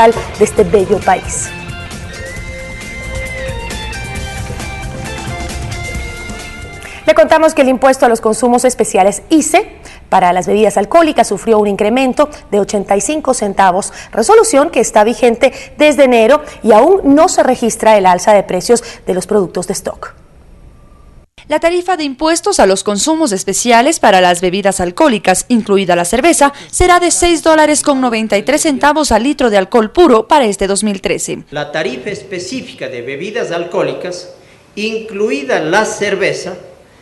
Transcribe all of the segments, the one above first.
capital de este bello país. Le contamos que el impuesto a los consumos especiales ICE para las bebidas alcohólicas sufrió un incremento de 85 centavos, resolución que está vigente desde enero y aún no se registra el alza de precios de los productos de stock. La tarifa de impuestos a los consumos especiales para las bebidas alcohólicas, incluida la cerveza, será de $6.93 al litro de alcohol puro para este 2013. La tarifa específica de bebidas alcohólicas, incluida la cerveza,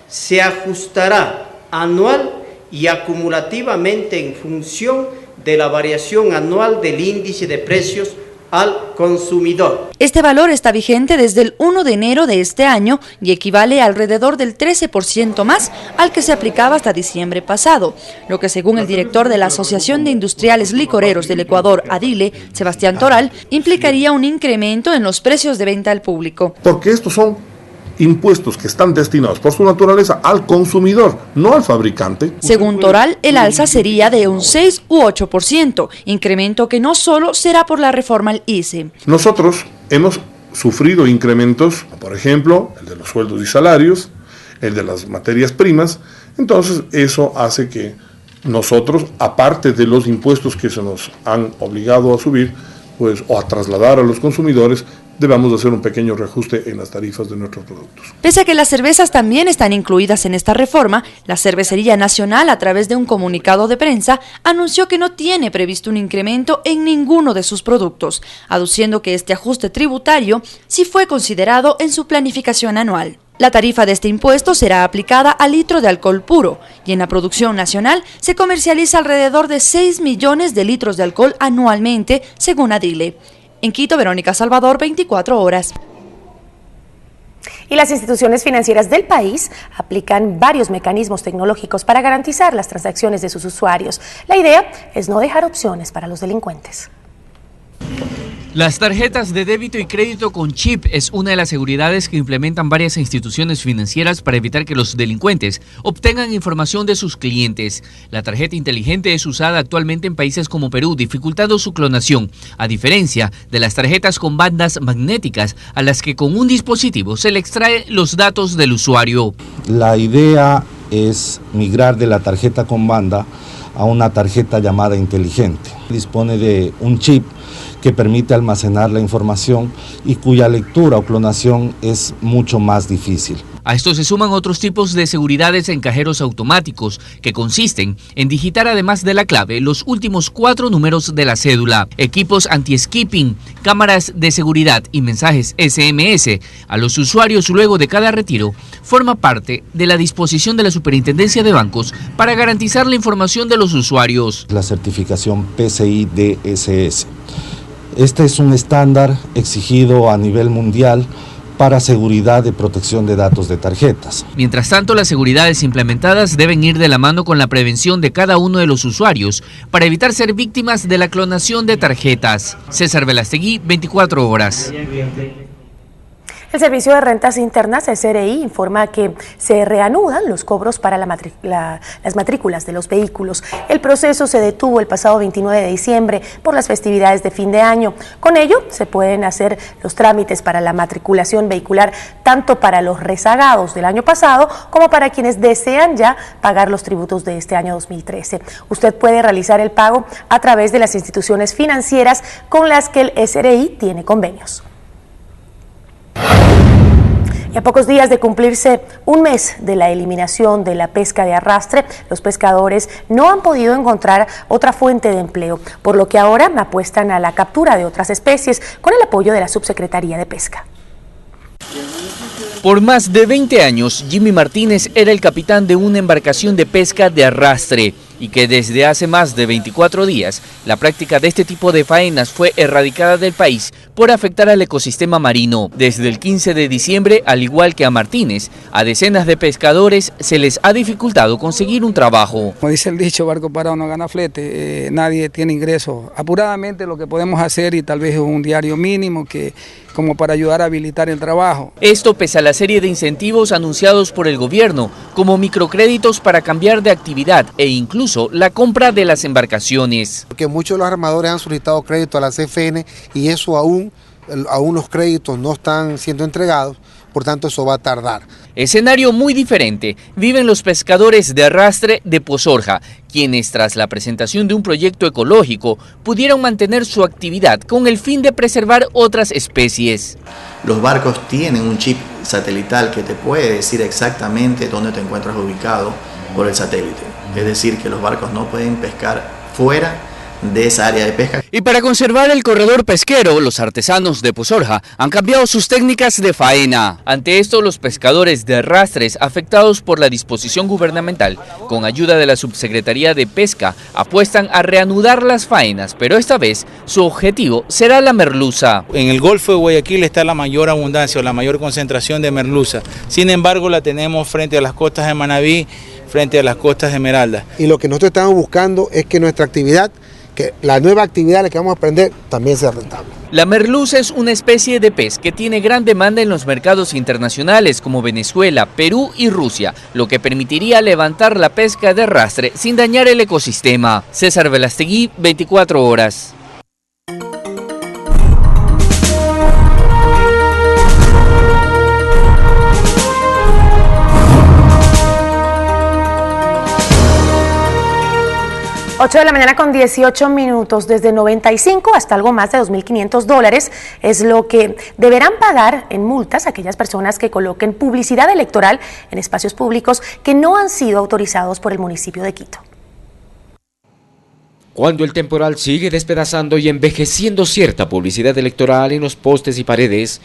se ajustará anual y acumulativamente en función de la variación anual del índice de precios al consumidor. Este valor está vigente desde el 1 de enero de este año y equivale a alrededor del 13% más al que se aplicaba hasta diciembre pasado, lo que según el director de la Asociación de Industriales Licoreros del Ecuador, ADILE, Sebastián Toral, implicaría un incremento en los precios de venta al público. Porque estos son impuestos que están destinados por su naturaleza al consumidor, no al fabricante. Según Toral, el alza sería de un 6 u 8%, incremento que no solo será por la reforma al ICE. Nosotros hemos sufrido incrementos, por ejemplo, el de los sueldos y salarios, el de las materias primas, entonces eso hace que nosotros, aparte de los impuestos que se nos han obligado a subir, pues, o a trasladar a los consumidores, debamos hacer un pequeño reajuste en las tarifas de nuestros productos. Pese a que las cervezas también están incluidas en esta reforma, la Cervecería Nacional, a través de un comunicado de prensa, anunció que no tiene previsto un incremento en ninguno de sus productos, aduciendo que este ajuste tributario sí fue considerado en su planificación anual. La tarifa de este impuesto será aplicada al litro de alcohol puro y en la producción nacional se comercializa alrededor de 6 millones de litros de alcohol anualmente, según ADILE. En Quito, Verónica Salvador, 24 horas. Y las instituciones financieras del país aplican varios mecanismos tecnológicos para garantizar las transacciones de sus usuarios. La idea es no dejar opciones para los delincuentes. Las tarjetas de débito y crédito con chip es una de las seguridades que implementan varias instituciones financieras para evitar que los delincuentes obtengan información de sus clientes. La tarjeta inteligente es usada actualmente en países como Perú, dificultando su clonación, a diferencia de las tarjetas con bandas magnéticas, a las que con un dispositivo se le extrae los datos del usuario. La idea es migrar de la tarjeta con banda a una tarjeta llamada inteligente. Dispone de un chip que permite almacenar la información y cuya lectura o clonación es mucho más difícil. A esto se suman otros tipos de seguridades en cajeros automáticos, que consisten en digitar además de la clave los últimos 4 números de la cédula, equipos anti-skipping, cámaras de seguridad y mensajes SMS a los usuarios luego de cada retiro, forma parte de la disposición de la Superintendencia de Bancos para garantizar la información de los usuarios. La certificación PCI DSS. Este es un estándar exigido a nivel mundial para seguridad de protección de datos de tarjetas. Mientras tanto, las seguridades implementadas deben ir de la mano con la prevención de cada uno de los usuarios para evitar ser víctimas de la clonación de tarjetas. César Velastegui, 24 horas. El Servicio de Rentas Internas, SRI, informa que se reanudan los cobros para las matrículas de los vehículos. El proceso se detuvo el pasado 29 de diciembre por las festividades de fin de año. Con ello, se pueden hacer los trámites para la matriculación vehicular tanto para los rezagados del año pasado como para quienes desean ya pagar los tributos de este año 2013. Usted puede realizar el pago a través de las instituciones financieras con las que el SRI tiene convenios. Y a pocos días de cumplirse un mes de la eliminación de la pesca de arrastre, los pescadores no han podido encontrar otra fuente de empleo, por lo que ahora apuestan a la captura de otras especies con el apoyo de la Subsecretaría de Pesca. Por más de 20 años, Jimmy Martínez era el capitán de una embarcación de pesca de arrastre y que desde hace más de 24 días la práctica de este tipo de faenas fue erradicada del país por afectar al ecosistema marino. Desde el 15 de diciembre, al igual que a Martínez, a decenas de pescadores se les ha dificultado conseguir un trabajo. Como dice el dicho, barco parado no gana flete, nadie tiene ingresos. Apuradamente lo que podemos hacer, y tal vez es un diario mínimo como para ayudar a habilitar el trabajo. Esto pese a la serie de incentivos anunciados por el gobierno, como microcréditos para cambiar de actividad e incluso incluso la compra de las embarcaciones. Porque muchos de los armadores han solicitado crédito a la CFN y eso aún los créditos no están siendo entregados, por tanto eso va a tardar. Escenario muy diferente viven los pescadores de arrastre de Pozorja, quienes tras la presentación de un proyecto ecológico pudieron mantener su actividad con el fin de preservar otras especies. Los barcos tienen un chip satelital que te puede decir exactamente dónde te encuentras ubicado por el satélite. Es decir, que los barcos no pueden pescar fuera de esa área de pesca. Y para conservar el corredor pesquero, los artesanos de Pozorja han cambiado sus técnicas de faena. Ante esto, los pescadores de arrastres afectados por la disposición gubernamental, con ayuda de la Subsecretaría de Pesca, apuestan a reanudar las faenas, pero esta vez su objetivo será la merluza. En el Golfo de Guayaquil está la mayor abundancia o la mayor concentración de merluza. Sin embargo, la tenemos frente a las costas de Manabí, frente a las costas de Esmeralda. Y lo que nosotros estamos buscando es que nuestra actividad, que la nueva actividad a la que vamos a aprender también sea rentable. La merluza es una especie de pez que tiene gran demanda en los mercados internacionales como Venezuela, Perú y Rusia, lo que permitiría levantar la pesca de arrastre sin dañar el ecosistema. César Velastegui, 24 horas. Ocho de la mañana con 18 minutos, desde 95 hasta algo más de $2.500 es lo que deberán pagar en multas aquellas personas que coloquen publicidad electoral en espacios públicos que no han sido autorizados por el municipio de Quito. Cuando el temporal sigue despedazando y envejeciendo cierta publicidad electoral en los postes y paredes,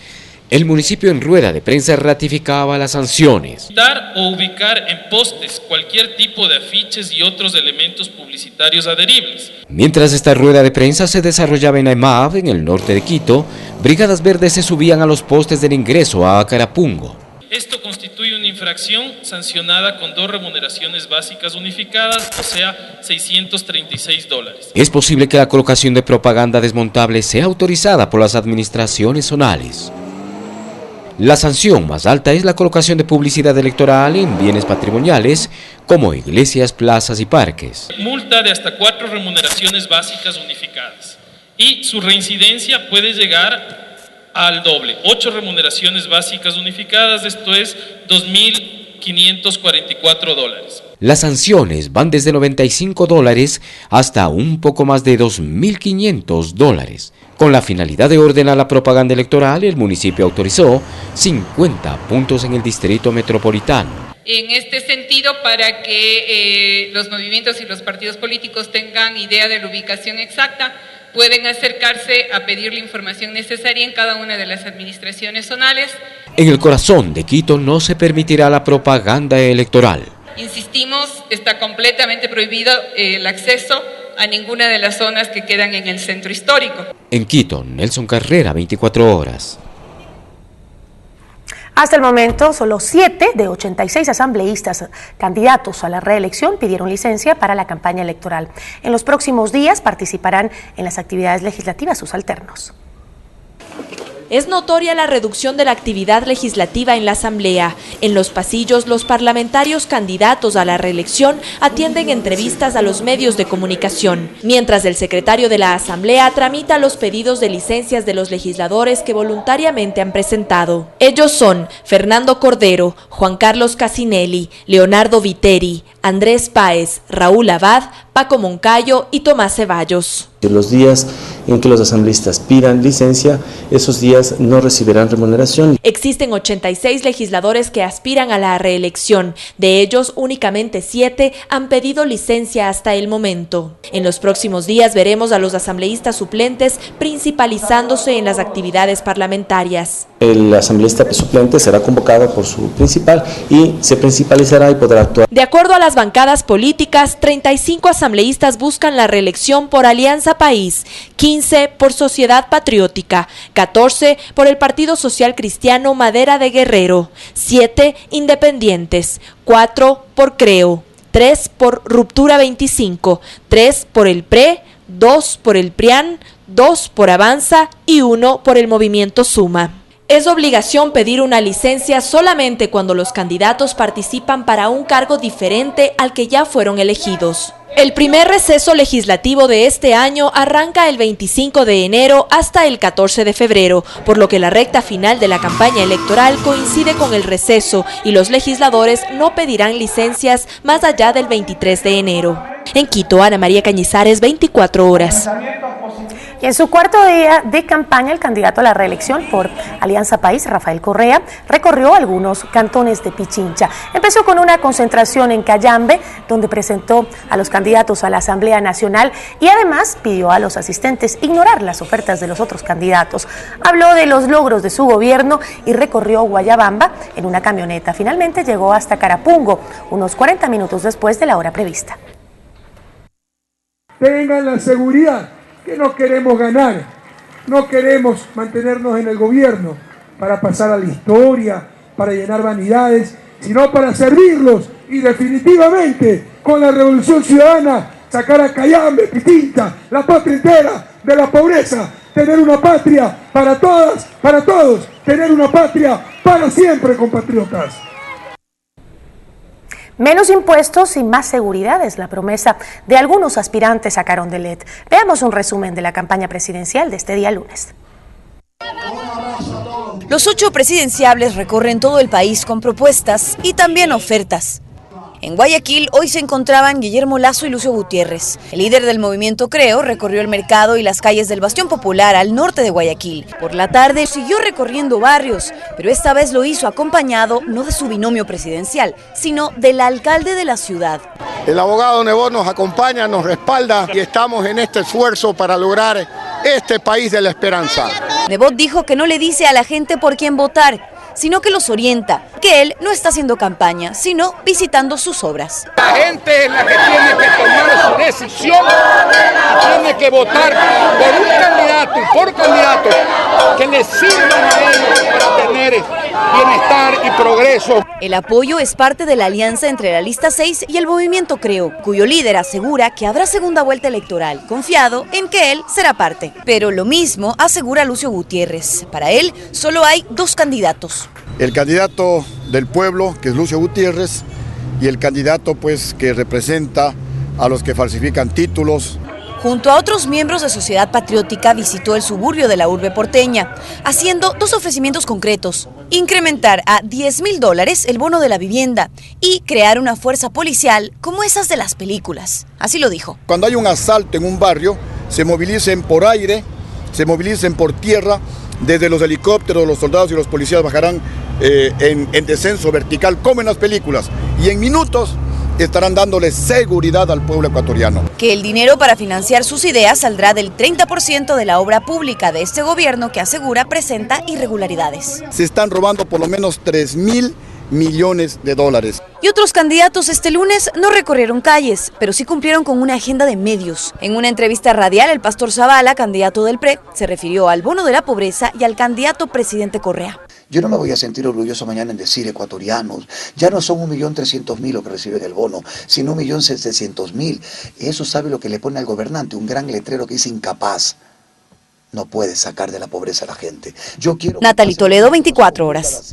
el municipio en rueda de prensa ratificaba las sanciones. Dar o ubicar en postes cualquier tipo de afiches y otros elementos publicitarios adheribles. Mientras esta rueda de prensa se desarrollaba en Aymab, en el norte de Quito, brigadas verdes se subían a los postes del ingreso a Acarapungo. Esto constituye una infracción sancionada con 2 remuneraciones básicas unificadas, o sea, $636. Es posible que la colocación de propaganda desmontable sea autorizada por las administraciones zonales. La sanción más alta es la colocación de publicidad electoral en bienes patrimoniales como iglesias, plazas y parques. Multa de hasta 4 remuneraciones básicas unificadas y su reincidencia puede llegar al doble, 8 remuneraciones básicas unificadas, esto es $2.544. Las sanciones van desde $95 hasta un poco más de $2.500. Con la finalidad de ordenar la propaganda electoral, el municipio autorizó 50 puntos en el distrito metropolitano. En este sentido, para que los movimientos y los partidos políticos tengan idea de la ubicación exacta, pueden acercarse a pedir la información necesaria en cada una de las administraciones zonales. En el corazón de Quito no se permitirá la propaganda electoral. Insistimos, está completamente prohibido el acceso a ninguna de las zonas que quedan en el centro histórico. En Quito, Nelson Carrera, 24 horas. Hasta el momento, solo 7 de 86 asambleístas candidatos a la reelección pidieron licencia para la campaña electoral. En los próximos días participarán en las actividades legislativas sus alternos. Es notoria la reducción de la actividad legislativa en la Asamblea. En los pasillos, los parlamentarios candidatos a la reelección atienden entrevistas a los medios de comunicación, mientras el secretario de la Asamblea tramita los pedidos de licencias de los legisladores que voluntariamente han presentado. Ellos son Fernando Cordero, Juan Carlos Casinelli, Leonardo Viteri, Andrés Páez, Raúl Abad, Paco Moncayo y Tomás Ceballos. Los días en que los asambleístas pidan licencia, esos días no recibirán remuneración. Existen 86 legisladores que aspiran a la reelección. De ellos, únicamente 7 han pedido licencia hasta el momento. En los próximos días veremos a los asambleístas suplentes principalizándose en las actividades parlamentarias. El asambleísta suplente será convocado por su principal y se principalizará y podrá actuar. De acuerdo a las bancadas políticas, 35 asambleístas buscan la reelección por Alianza País, 15 por Sociedad Patriótica, 14 por el Partido Social Cristiano Madera de Guerrero, 7 independientes, 4 por Creo, 3 por Ruptura 25, 3 por el PRE, 2 por el PRIAN, 2 por Avanza y 1 por el Movimiento Suma. Es obligación pedir una licencia solamente cuando los candidatos participan para un cargo diferente al que ya fueron elegidos. El primer receso legislativo de este año arranca el 25 de enero hasta el 14 de febrero, por lo que la recta final de la campaña electoral coincide con el receso y los legisladores no pedirán licencias más allá del 23 de enero. En Quito, Ana María Cañizares, 24 horas. Y en su cuarto día de campaña, el candidato a la reelección por Alianza País, Rafael Correa, recorrió algunos cantones de Pichincha. Empezó con una concentración en Cayambe, donde presentó a los candidatos a la Asamblea Nacional y además pidió a los asistentes ignorar las ofertas de los otros candidatos. Habló de los logros de su gobierno y recorrió Guayabamba en una camioneta. Finalmente llegó hasta Carapungo, unos 40 minutos después de la hora prevista. Tengan la seguridad que no queremos ganar, no queremos mantenernos en el gobierno para pasar a la historia, para llenar vanidades, sino para servirlos y definitivamente con la Revolución Ciudadana sacar a Cayambe, Pichincha, la patria entera de la pobreza, tener una patria para todas, para todos, tener una patria para siempre, compatriotas. Menos impuestos y más seguridad es la promesa de algunos aspirantes a Carondelet. Veamos un resumen de la campaña presidencial de este día lunes. Los 8 presidenciables recorren todo el país con propuestas y también ofertas. En Guayaquil hoy se encontraban Guillermo Lasso y Lucio Gutiérrez. El líder del movimiento Creo recorrió el mercado y las calles del Bastión Popular al norte de Guayaquil. Por la tarde siguió recorriendo barrios, pero esta vez lo hizo acompañado no de su binomio presidencial, sino del alcalde de la ciudad. El abogado Nebot nos acompaña, nos respalda y estamos en este esfuerzo para lograr este país de la esperanza. Nebot dijo que no le dice a la gente por quién votar, sino que los orienta, que él no está haciendo campaña, sino visitando sus obras. La gente es la que tiene que tomar su decisión y tiene que votar por un candidato y por candidatos que les sirvan a ellos para tener bienestar y progreso. El apoyo es parte de la alianza entre la Lista 6 y el movimiento Creo, cuyo líder asegura que habrá segunda vuelta electoral, confiado en que él será parte. Pero lo mismo asegura Lucio Gutiérrez. Para él solo hay 2 candidatos. El candidato del pueblo, que es Lucio Gutiérrez, y el candidato pues que representa a los que falsifican títulos. Junto a otros miembros de Sociedad Patriótica visitó el suburbio de la urbe porteña, haciendo 2 ofrecimientos concretos: incrementar a $10.000 el bono de la vivienda y crear una fuerza policial como esas de las películas. Así lo dijo. Cuando hay un asalto en un barrio, se movilicen por aire, se movilicen por tierra, desde los helicópteros, los soldados y los policías bajarán en descenso vertical como en las películas y en minutos estarán dándole seguridad al pueblo ecuatoriano. Que el dinero para financiar sus ideas saldrá del 30% de la obra pública de este gobierno, que asegura presenta irregularidades. Se están robando por lo menos $3.000 millones. Y otros candidatos este lunes no recorrieron calles, pero sí cumplieron con una agenda de medios. En una entrevista radial, el pastor Zavala, candidato del PRE, se refirió al bono de la pobreza y al candidato presidente Correa. Yo no me voy a sentir orgulloso mañana en decir ecuatorianos, ya no son 1.300.000 los que reciben el bono, sino 1.700.000. Eso sabe lo que le pone al gobernante, un gran letrero que dice incapaz. No puede sacar de la pobreza a la gente. Yo quiero... Natalie Toledo, 24 horas.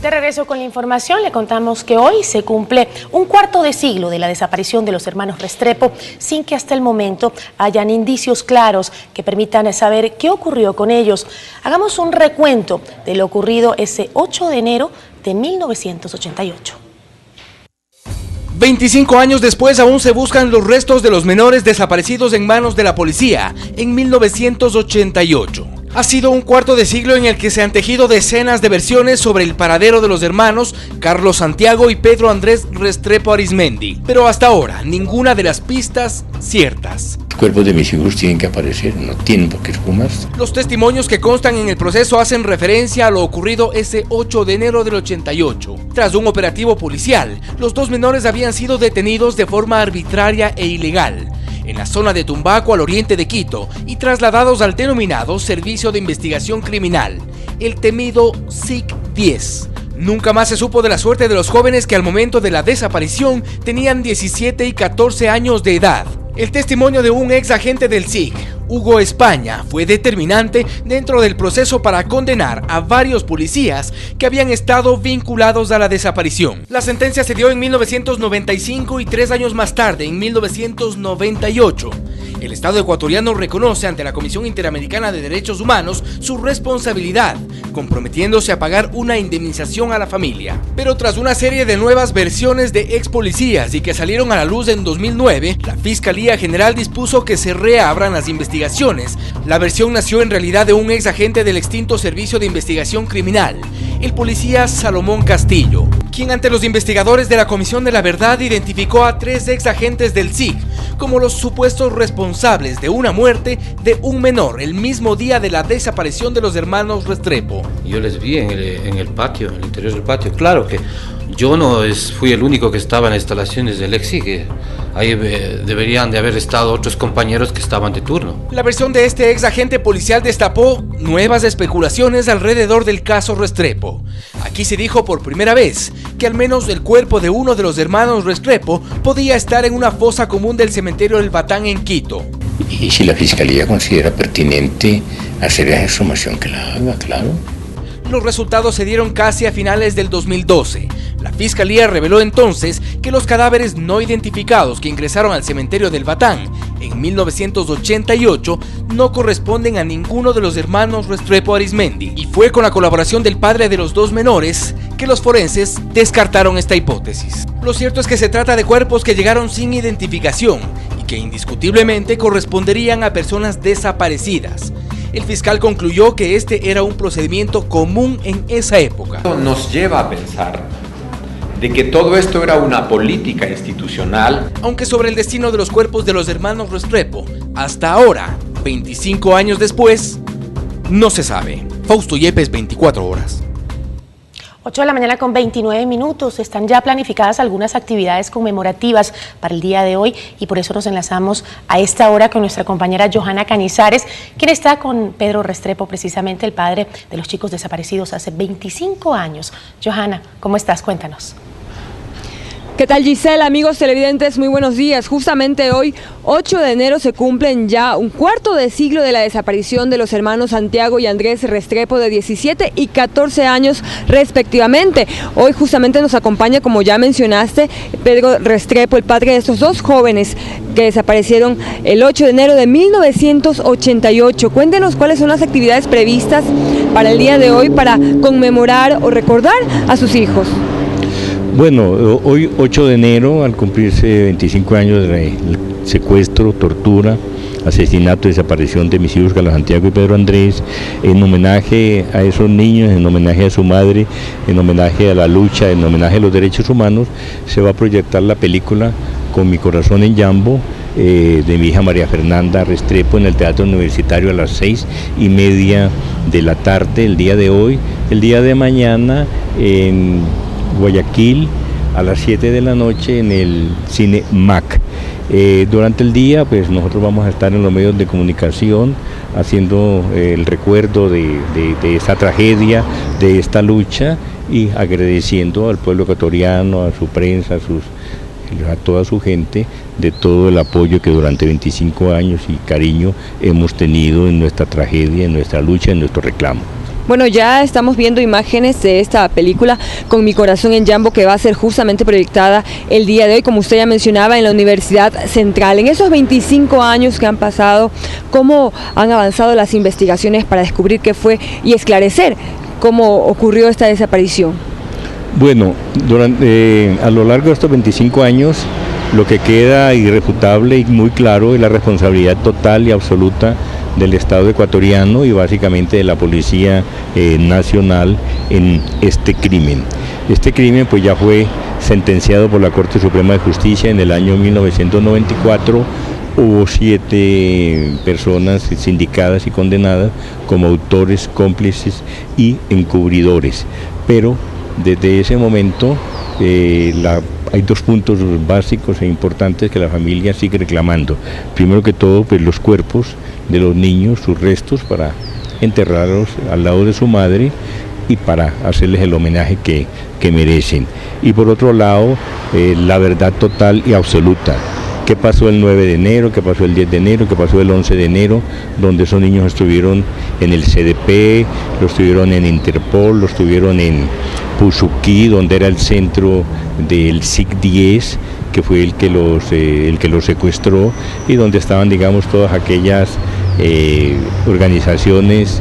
De regreso con la información, le contamos que hoy se cumple un cuarto de siglo de la desaparición de los hermanos Restrepo, sin que hasta el momento hayan indicios claros que permitan saber qué ocurrió con ellos. Hagamos un recuento de lo ocurrido ese 8 de enero de 1988. 25 años después aún se buscan los restos de los menores desaparecidos en manos de la policía en 1988. Ha sido un cuarto de siglo en el que se han tejido decenas de versiones sobre el paradero de los hermanos Carlos Santiago y Pedro Andrés Restrepo Arizmendi, pero hasta ahora ninguna de las pistas ciertas. Los cuerpos de mis hijos tienen que aparecer, no tienen por qué esfumarse. Los testimonios que constan en el proceso hacen referencia a lo ocurrido ese 8 de enero del 88. Tras un operativo policial, los 2 menores habían sido detenidos de forma arbitraria e ilegal en la zona de Tumbaco, al oriente de Quito, y trasladados al denominado Servicio de Investigación Criminal, el temido SIC-10. Nunca más se supo de la suerte de los jóvenes que al momento de la desaparición tenían 17 y 14 años de edad. El testimonio de un ex agente del SIC, Hugo España, fue determinante dentro del proceso para condenar a varios policías que habían estado vinculados a la desaparición. La sentencia se dio en 1995 y 3 años más tarde, en 1998. El Estado ecuatoriano reconoce ante la Comisión Interamericana de Derechos Humanos su responsabilidad, comprometiéndose a pagar una indemnización a la familia. Pero tras una serie de nuevas versiones de ex policías y que salieron a la luz en 2009, la Fiscalía General dispuso que se reabran las investigaciones. La versión nació en realidad de un ex agente del extinto Servicio de Investigación Criminal, el policía Salomón Castillo, quien ante los investigadores de la Comisión de la Verdad identificó a 3 ex agentes del SIC como los supuestos responsables de una muerte de un menor el mismo día de la desaparición de los hermanos Restrepo. Yo les vi en el patio, en el interior del patio. Claro que yo no fui el único que estaba en las instalaciones del EXI, que ahí deberían de haber estado otros compañeros que estaban de turno. La versión de este ex agente policial destapó nuevas especulaciones alrededor del caso Restrepo. Aquí se dijo por primera vez que al menos el cuerpo de uno de los hermanos Restrepo podía estar en una fosa común del cementerio del Batán en Quito. Y si la Fiscalía considera pertinente hacer esa exhumación, que la haga, claro. Los resultados se dieron casi a finales del 2012. La Fiscalía reveló entonces que los cadáveres no identificados que ingresaron al cementerio del Batán en 1988 no corresponden a ninguno de los hermanos Restrepo Arizmendi, y fue con la colaboración del padre de los 2 menores que los forenses descartaron esta hipótesis. Lo cierto es que se trata de cuerpos que llegaron sin identificación y que indiscutiblemente corresponderían a personas desaparecidas. El fiscal concluyó que este era un procedimiento común en esa época. Nos lleva a pensar de que todo esto era una política institucional. Aunque sobre el destino de los cuerpos de los hermanos Restrepo, hasta ahora, 25 años después, no se sabe. Fausto Yepes, 24 horas. 8 de la mañana con 29 minutos. Están ya planificadas algunas actividades conmemorativas para el día de hoy y por eso nos enlazamos a esta hora con nuestra compañera Johanna Canizares, quien está con Pedro Restrepo, precisamente el padre de los chicos desaparecidos hace 25 años. Johanna, ¿cómo estás? Cuéntanos. ¿Qué tal, Giselle? Amigos televidentes, muy buenos días. Justamente hoy, 8 de enero, se cumplen ya un cuarto de siglo de la desaparición de los hermanos Santiago y Andrés Restrepo, de 17 y 14 años respectivamente. Hoy justamente nos acompaña, como ya mencionaste, Pedro Restrepo, el padre de estos 2 jóvenes que desaparecieron el 8 de enero de 1988. Cuéntenos cuáles son las actividades previstas para el día de hoy para conmemorar o recordar a sus hijos. Bueno, hoy 8 de enero, al cumplirse 25 años de secuestro, tortura, asesinato y desaparición de mis hijos Carlos Santiago y Pedro Andrés, en homenaje a esos niños, en homenaje a su madre, en homenaje a la lucha, en homenaje a los derechos humanos, se va a proyectar la película Con mi corazón en Yambo, de mi hija María Fernanda Restrepo, en el Teatro Universitario a las 6:30 de la tarde, el día de hoy. El día de mañana en Guayaquil a las 7 de la noche en el Cine MAC. Durante el día pues nosotros vamos a estar en los medios de comunicación haciendo el recuerdo de esta tragedia, de esta lucha, y agradeciendo al pueblo ecuatoriano, a su prensa, a toda su gente, de todo el apoyo que durante 25 años y cariño hemos tenido en nuestra tragedia, en nuestra lucha, en nuestro reclamo. Bueno, ya estamos viendo imágenes de esta película Con mi corazón en Yambo, que va a ser justamente proyectada el día de hoy, como usted ya mencionaba, en la Universidad Central. En esos 25 años que han pasado, ¿cómo han avanzado las investigaciones para descubrir qué fue y esclarecer cómo ocurrió esta desaparición? Bueno, a lo largo de estos 25 años, lo que queda irrefutable y muy claro es la responsabilidad total y absoluta del Estado ecuatoriano y básicamente de la Policía Nacional en este crimen. Este crimen pues ya fue sentenciado por la Corte Suprema de Justicia en el año 1994. Hubo 7 personas sindicadas y condenadas como autores, cómplices y encubridores, pero desde ese momento hay 2 puntos básicos e importantes que la familia sigue reclamando. Primero que todo, pues los cuerpos de los niños, sus restos, para enterrarlos al lado de su madre y para hacerles el homenaje que merecen. Y por otro lado, la verdad total y absoluta. qué pasó el 9 de enero, qué pasó el 10 de enero, qué pasó el 11 de enero, donde esos niños estuvieron en el CDP, los estuvieron en Interpol, los estuvieron en Pusuquí, donde era el centro del SIC-10, que fue el que los secuestró, y donde estaban, digamos, todas aquellas organizaciones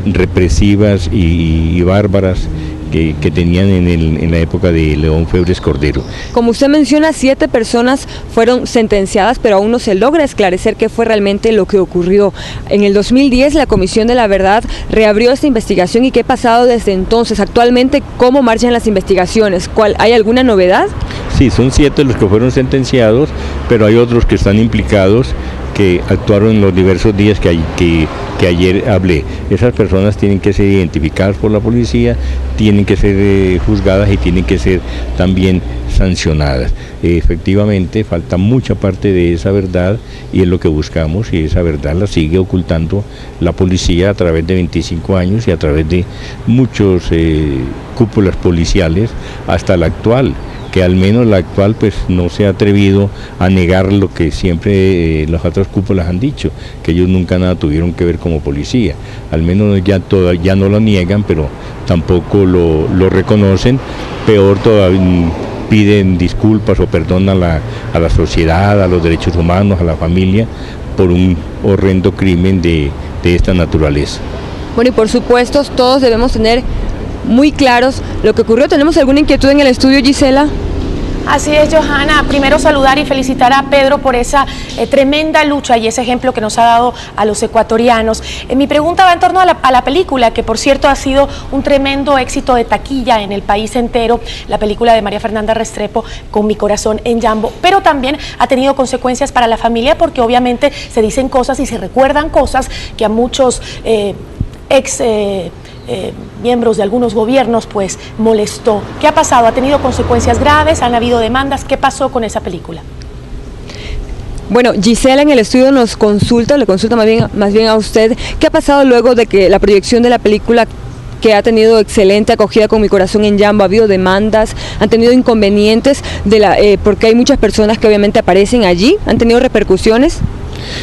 represivas y bárbaras que tenían en la época de León Febres Cordero. Como usted menciona, 7 personas fueron sentenciadas, pero aún no se logra esclarecer qué fue realmente lo que ocurrió. En el 2010 la Comisión de la Verdad reabrió esta investigación y qué ha pasado desde entonces. Actualmente, ¿cómo marchan las investigaciones? ¿Hay alguna novedad? Sí, son 7 los que fueron sentenciados, pero hay otros que están implicados, que actuaron en los diversos días que ayer hablé. Esas personas tienen que ser identificadas por la policía, tienen que ser juzgadas y tienen que ser también sancionadas. Efectivamente, falta mucha parte de esa verdad y es lo que buscamos, y esa verdad la sigue ocultando la policía a través de 25 años y a través de muchos cúpulas policiales hasta la actual, que al menos la actual pues no se ha atrevido a negar lo que siempre las otras cúpulas han dicho, que ellos nunca nada tuvieron que ver como policía. Al menos ya no lo niegan, pero tampoco lo reconocen. Peor todavía, piden disculpas o perdón a la sociedad, a los derechos humanos, a la familia, por un horrendo crimen de esta naturaleza. Bueno, y por supuesto todos debemos tener muy claros lo que ocurrió. ¿Tenemos alguna inquietud en el estudio, Gisela? Así es, Johanna. Primero saludar y felicitar a Pedro por esa tremenda lucha y ese ejemplo que nos ha dado a los ecuatorianos. Mi pregunta va en torno a la película, que por cierto ha sido un tremendo éxito de taquilla en el país entero, la película de María Fernanda Restrepo, Con mi corazón en Yambo, pero también ha tenido consecuencias para la familia, porque obviamente se dicen cosas y se recuerdan cosas que a muchos miembros de algunos gobiernos pues molestó. ¿Qué ha pasado? ¿Ha tenido consecuencias graves? ¿Han habido demandas? ¿Qué pasó con esa película? Bueno, Gisela en el estudio le consulta más bien a usted, ¿qué ha pasado luego de que la proyección de la película, que ha tenido excelente acogida, Con mi corazón en Yambo? ¿Ha habido demandas? ¿Han tenido inconvenientes porque hay muchas personas que obviamente aparecen allí? ¿Han tenido repercusiones?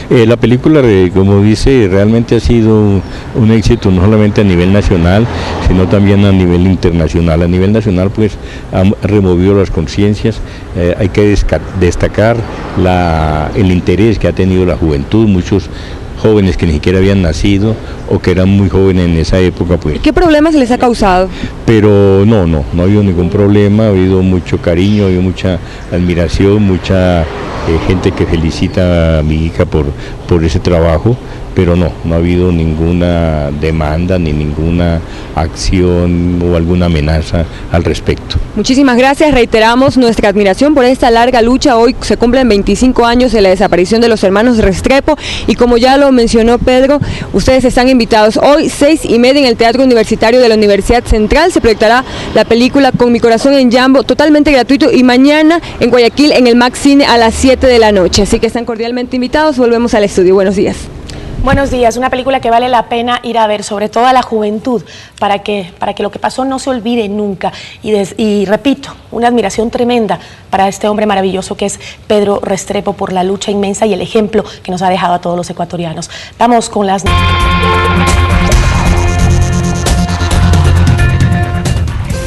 La película, como dice, realmente ha sido un éxito no solamente a nivel nacional, sino también a nivel internacional. A nivel nacional pues ha removido las conciencias. Hay que destacar el interés que ha tenido la juventud, muchos jóvenes que ni siquiera habían nacido o que eran muy jóvenes en esa época pues. ¿Qué problemas les ha causado? Pero no ha habido ningún problema, ha habido mucho cariño, ha habido mucha admiración, mucha gente que felicita a mi hija por ese trabajo, pero no ha habido ninguna demanda ni ninguna acción o alguna amenaza al respecto. Muchísimas gracias, reiteramos nuestra admiración por esta larga lucha. Hoy se cumplen 25 años de la desaparición de los hermanos Restrepo y como ya lo mencionó Pedro, ustedes están invitados. Hoy 6:30 en el Teatro Universitario de la Universidad Central se proyectará la película Con mi corazón en Yambo, totalmente gratuito, y mañana en Guayaquil en el Max Cine a las 7 de la noche. Así que están cordialmente invitados. Volvemos al estudio. Buenos días. Buenos días, una película que vale la pena ir a ver, sobre todo a la juventud, para que lo que pasó no se olvide nunca. Y repito, una admiración tremenda para este hombre maravilloso que es Pedro Restrepo, por la lucha inmensa y el ejemplo que nos ha dejado a todos los ecuatorianos. Vamos con las...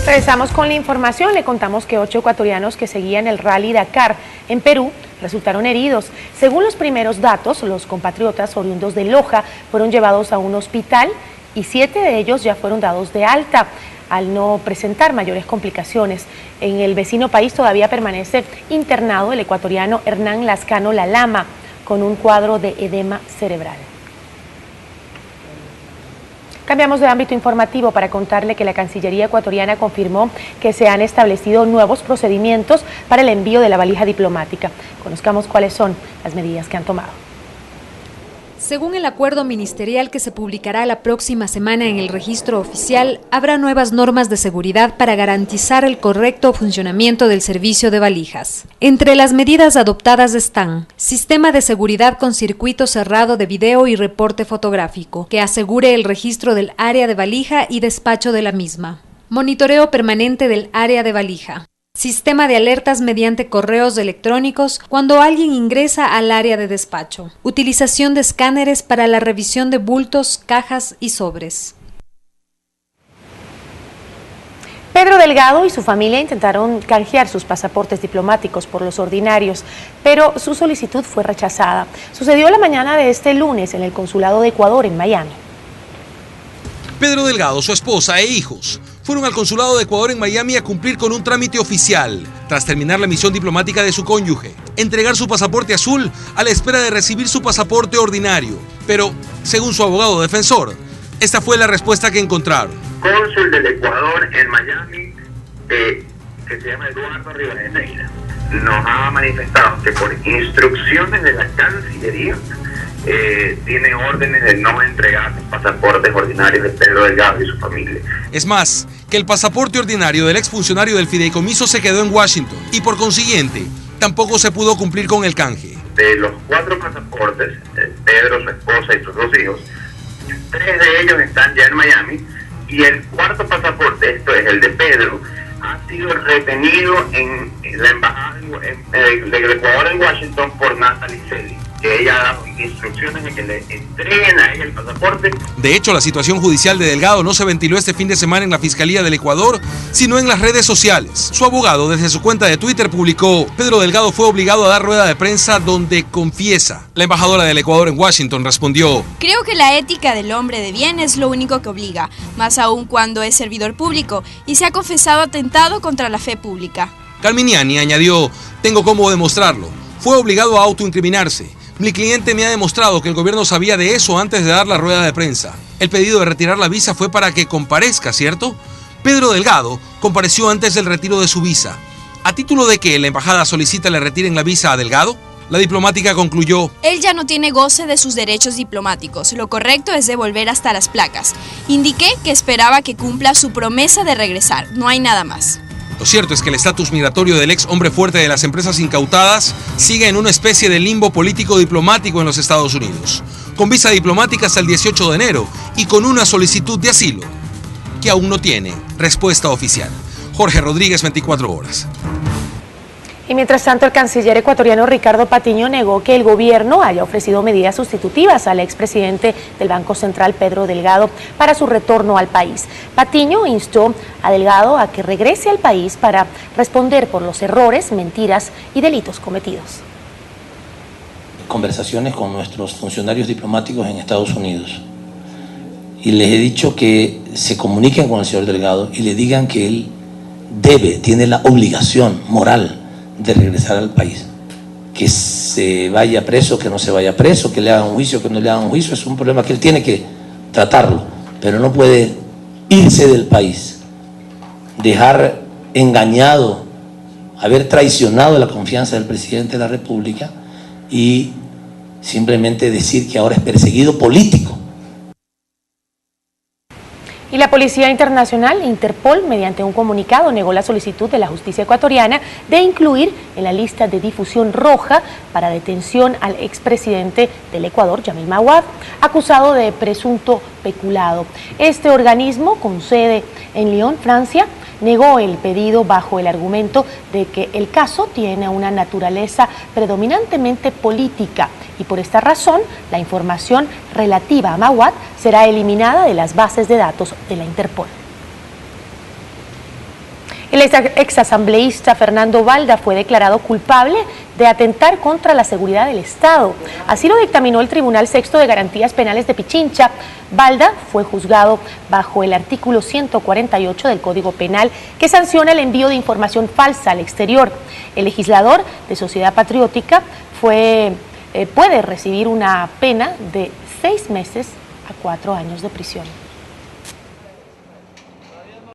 Regresamos con la información. Le contamos que 8 ecuatorianos que seguían el Rally Dakar en Perú resultaron heridos. Según los primeros datos, los compatriotas oriundos de Loja fueron llevados a un hospital y 7 de ellos ya fueron dados de alta al no presentar mayores complicaciones. En el vecino país todavía permanece internado el ecuatoriano Hernán Lascano Lalama con un cuadro de edema cerebral. Cambiamos de ámbito informativo para contarle que la Cancillería ecuatoriana confirmó que se han establecido nuevos procedimientos para el envío de la valija diplomática. Conozcamos cuáles son las medidas que han tomado. Según el acuerdo ministerial que se publicará la próxima semana en el registro oficial, habrá nuevas normas de seguridad para garantizar el correcto funcionamiento del servicio de valijas. Entre las medidas adoptadas están: sistema de seguridad con circuito cerrado de video y reporte fotográfico, que asegure el registro del área de valija y despacho de la misma. Monitoreo permanente del área de valija. Sistema de alertas mediante correos electrónicos cuando alguien ingresa al área de despacho. Utilización de escáneres para la revisión de bultos, cajas y sobres. Pedro Delgado y su familia intentaron canjear sus pasaportes diplomáticos por los ordinarios, pero su solicitud fue rechazada. Sucedió la mañana de este lunes en el Consulado de Ecuador en Miami. Pedro Delgado, su esposa e hijos fueron al Consulado de Ecuador en Miami a cumplir con un trámite oficial, tras terminar la misión diplomática de su cónyuge, entregar su pasaporte azul a la espera de recibir su pasaporte ordinario. Pero, según su abogado defensor, esta fue la respuesta que encontraron. Cónsul del Ecuador en Miami, que se llama Eduardo Rivadeneira, nos ha manifestado que por instrucciones de la Cancillería tiene órdenes de no entregar los pasaportes ordinarios de Pedro Delgado y su familia. Es más, que el pasaporte ordinario del exfuncionario del fideicomiso se quedó en Washington y por consiguiente tampoco se pudo cumplir con el canje. De los 4 pasaportes, Pedro, su esposa y sus 2 hijos, 3 de ellos están ya en Miami y el 4º pasaporte, esto es el de Pedro, ha sido retenido en la embajada del Ecuador en Washington por Natalie Celi, que ella ha dado instrucciones de que le entreguen a ella el pasaporte. De hecho, la situación judicial de Delgado no se ventiló este fin de semana en la Fiscalía del Ecuador, sino en las redes sociales. Su abogado, desde su cuenta de Twitter, publicó: Pedro Delgado fue obligado a dar rueda de prensa donde confiesa. La embajadora del Ecuador en Washington respondió: creo que la ética del hombre de bien es lo único que obliga, más aún cuando es servidor público y se ha confesado atentado contra la fe pública. Carminiani añadió: tengo cómo demostrarlo. Fue obligado a autoincriminarse. Mi cliente me ha demostrado que el gobierno sabía de eso antes de dar la rueda de prensa. El pedido de retirar la visa fue para que comparezca, ¿cierto? Pedro Delgado compareció antes del retiro de su visa. ¿A título de que la embajada solicita le retiren la visa a Delgado? La diplomática concluyó: él ya no tiene goce de sus derechos diplomáticos. Lo correcto es devolver hasta las placas. Indiqué que esperaba que cumpla su promesa de regresar. No hay nada más. Lo cierto es que el estatus migratorio del ex hombre fuerte de las empresas incautadas sigue en una especie de limbo político-diplomático en los Estados Unidos, con visa diplomática hasta el 18 de enero y con una solicitud de asilo que aún no tiene respuesta oficial. Jorge Rodríguez, 24 horas. Y mientras tanto, el canciller ecuatoriano Ricardo Patiño negó que el gobierno haya ofrecido medidas sustitutivas al expresidente del Banco Central, Pedro Delgado, para su retorno al país. Patiño instó a Delgado a que regrese al país para responder por los errores, mentiras y delitos cometidos. Conversaciones con nuestros funcionarios diplomáticos en Estados Unidos y les he dicho que se comuniquen con el señor Delgado y le digan que él tiene la obligación moral de regresar al país, que se vaya preso, que no se vaya preso, que le hagan un juicio, que no le hagan un juicio, es un problema que él tiene que tratarlo, pero no puede irse del país, dejar engañado, haber traicionado la confianza del presidente de la República y simplemente decir que ahora es perseguido político. Y la Policía Internacional, Interpol, mediante un comunicado, negó la solicitud de la justicia ecuatoriana de incluir en la lista de difusión roja para detención al expresidente del Ecuador, Yamil Maguad, acusado de presunto peculado. Este organismo, con sede en Lyon, Francia, negó el pedido bajo el argumento de que el caso tiene una naturaleza predominantemente política y por esta razón la información relativa a Maguad será eliminada de las bases de datos de la Interpol. El exasambleísta Fernando Balda fue declarado culpable de atentar contra la seguridad del Estado. Así lo dictaminó el Tribunal Sexto de Garantías Penales de Pichincha. Balda fue juzgado bajo el artículo 148 del Código Penal, que sanciona el envío de información falsa al exterior. El legislador de Sociedad Patriótica puede recibir una pena de 6 meses a 4 años de prisión.